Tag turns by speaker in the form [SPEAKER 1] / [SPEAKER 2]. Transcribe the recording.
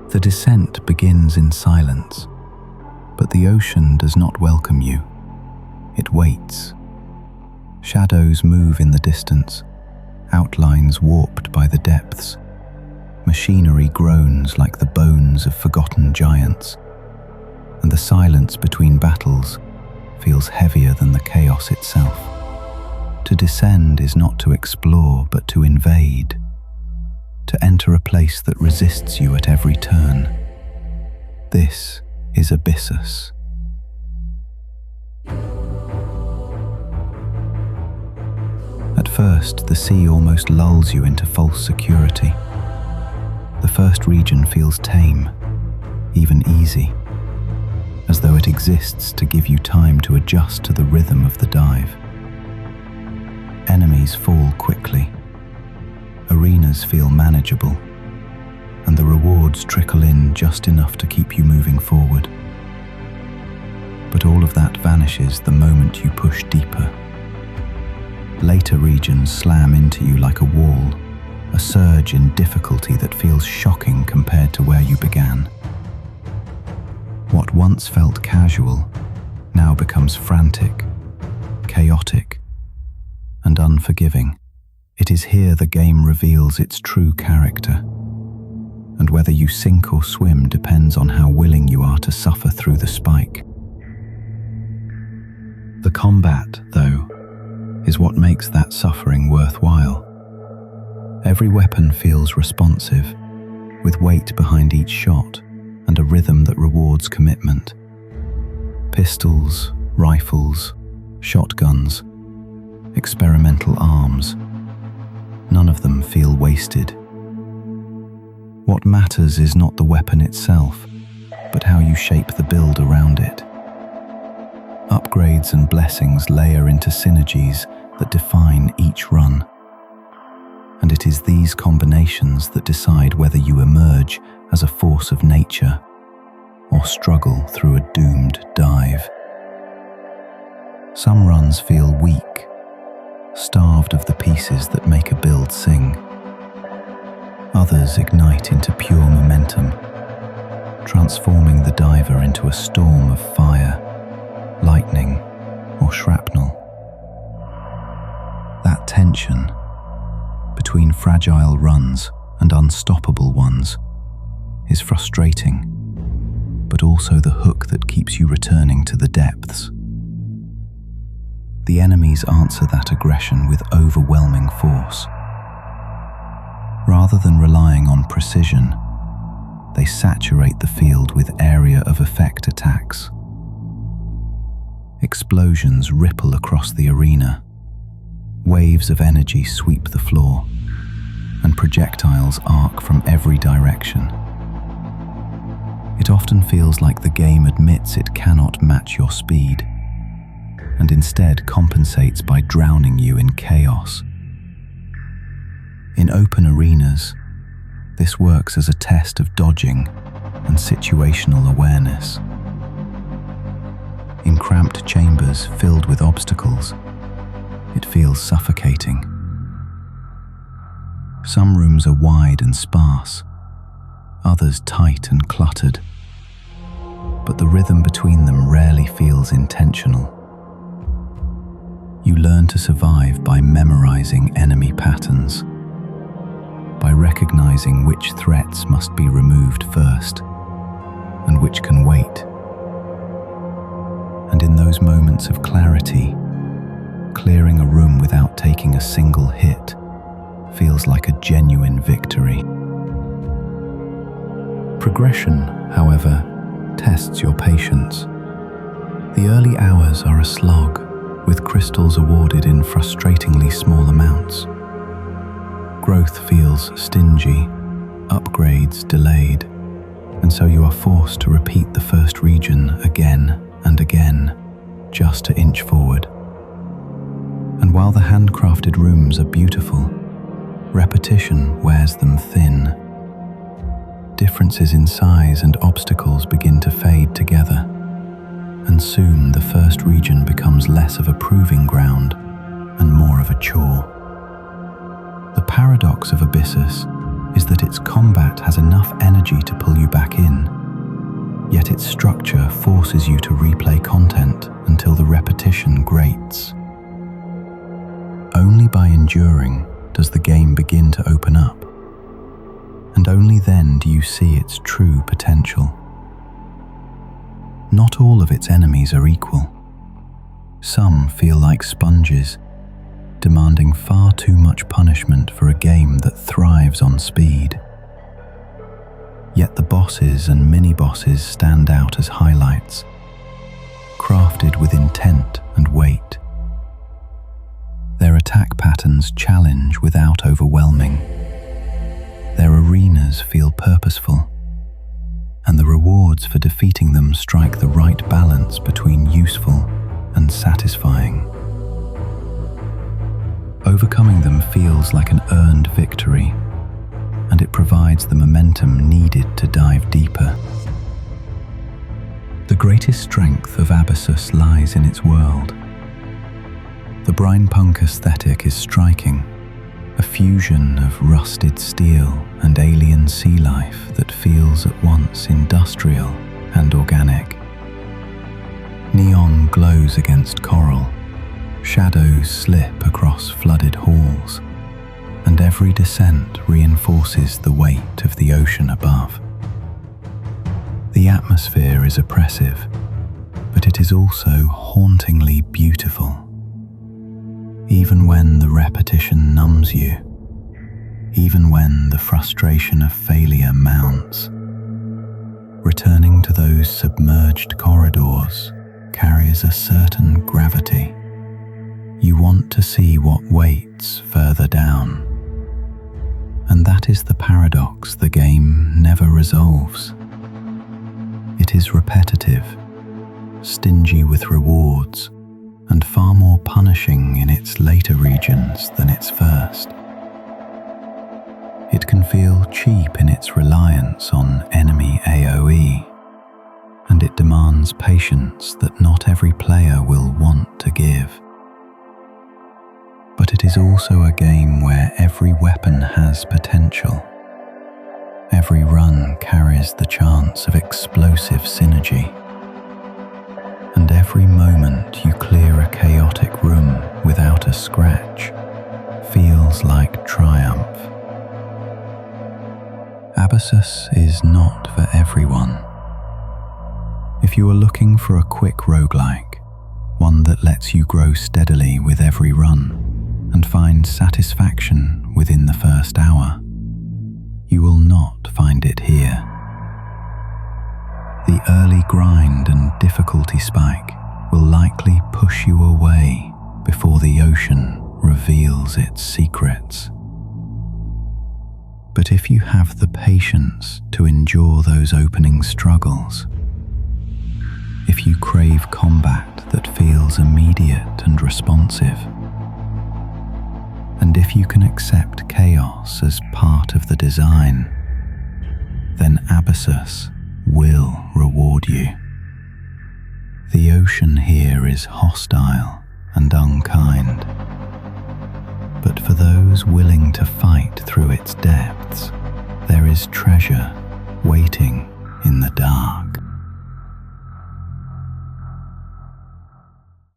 [SPEAKER 1] The descent begins in silence, but the ocean does not welcome you. It waits. Shadows move in the distance, outlines warped by the depths. Machinery groans like the bones of forgotten giants, and the silence between battles feels heavier than the chaos itself. To descend is not to explore, but to invade, to enter a place that resists you at every turn. This is Abyssus. At first, the sea almost lulls you into false security. The first region feels tame, even easy, as though it exists to give you time to adjust to the rhythm of the dive. Enemies fall quickly, arenas feel manageable, and the rewards trickle in just enough to keep you moving forward. But all of that vanishes the moment you push deeper. Later regions slam into you like a wall, a surge in difficulty that feels shocking compared to where you began. What once felt casual now becomes frantic, chaotic, and unforgiving. It is here the game reveals its true character, and whether you sink or swim depends on how willing you are to suffer through the spike. The combat, though, is what makes that suffering worthwhile. Every weapon feels responsive, with weight behind each shot and a rhythm that rewards commitment. Pistols, rifles, shotguns, experimental arms, none of them feel wasted. What matters is not the weapon itself, but how you shape the build around it. Upgrades and blessings layer into synergies that define each run. And it is these combinations that decide whether you emerge as a force of nature or struggle through a doomed dive. Some runs feel weak, starved of the pieces that make a build sing. Others ignite into pure momentum, transforming the diver into a storm of fire, lightning, or shrapnel. That tension between fragile runs and unstoppable ones is frustrating, but also the hook that keeps you returning to the depths. The enemies answer that aggression with overwhelming force. Rather than relying on precision, they saturate the field with area of effect attacks. Explosions ripple across the arena. Waves of energy sweep the floor, and projectiles arc from every direction. It often feels like the game admits it cannot match your speed, and instead compensates by drowning you in chaos. In open arenas, this works as a test of dodging and situational awareness. In cramped chambers filled with obstacles, it feels suffocating. Some rooms are wide and sparse, others tight and cluttered, but the rhythm between them rarely feels intentional. You learn to survive by memorizing enemy patterns, by recognizing which threats must be removed first and which can wait. And in those moments of clarity, clearing a room without taking a single hit feels like a genuine victory. Progression, however, tests your patience. The early hours are a slog, with crystals awarded in frustratingly small amounts. Growth feels stingy, upgrades delayed, and so you are forced to repeat the first region again and again, just to inch forward. And while the handcrafted rooms are beautiful, repetition wears them thin. Differences in size and obstacles begin to fade together, and soon the first region becomes less of a proving ground and more of a chore. The paradox of Abyssus is that its combat has enough energy to pull you back in, yet its structure forces you to replay content until the repetition grates. Only by enduring does the game begin to open up, and only then do you see its true potential. Not all of its enemies are equal. Some feel like sponges, demanding far too much punishment for a game that thrives on speed. Yet the bosses and mini-bosses stand out as highlights, crafted with intent and weight. Their attack patterns challenge without overwhelming. Their arenas feel purposeful, and the rewards for defeating them strike the right balance between useful and satisfying. Overcoming them feels like an earned victory, and it provides the momentum needed to dive deeper. The greatest strength of Abyssus lies in its world. The brinepunk aesthetic is striking, a fusion of rusted steel and alien sea life that feels at once industrial and organic. Neon glows against coral, shadows slip across flooded halls, and every descent reinforces the weight of the ocean above. The atmosphere is oppressive, but it is also hauntingly beautiful. Even when the repetition numbs you, even when the frustration of failure mounts, returning to those submerged corridors carries a certain gravity. You want to see what waits further down. And that is the paradox the game never resolves. It is repetitive, stingy with rewards, and far more punishing in its later regions than its first. It can feel cheap in its reliance on enemy AoE, and it demands patience that not every player will want to give. But it is also a game where every weapon has potential. Every run carries the chance of explosive synergy. And every moment you clear a chaotic room without a scratch feels like triumph. Abyssus is not for everyone. If you are looking for a quick roguelike, one that lets you grow steadily with every run and find satisfaction within the first hour, you will not find it here. The early grind and difficulty spike will likely push you away before the ocean reveals its secrets. But if you have the patience to endure those opening struggles, if you crave combat that feels immediate and responsive, and if you can accept chaos as part of the design, then Abyssus will reward you. The ocean here is hostile and unkind, but for those willing to fight through its depths, there is treasure waiting in the dark.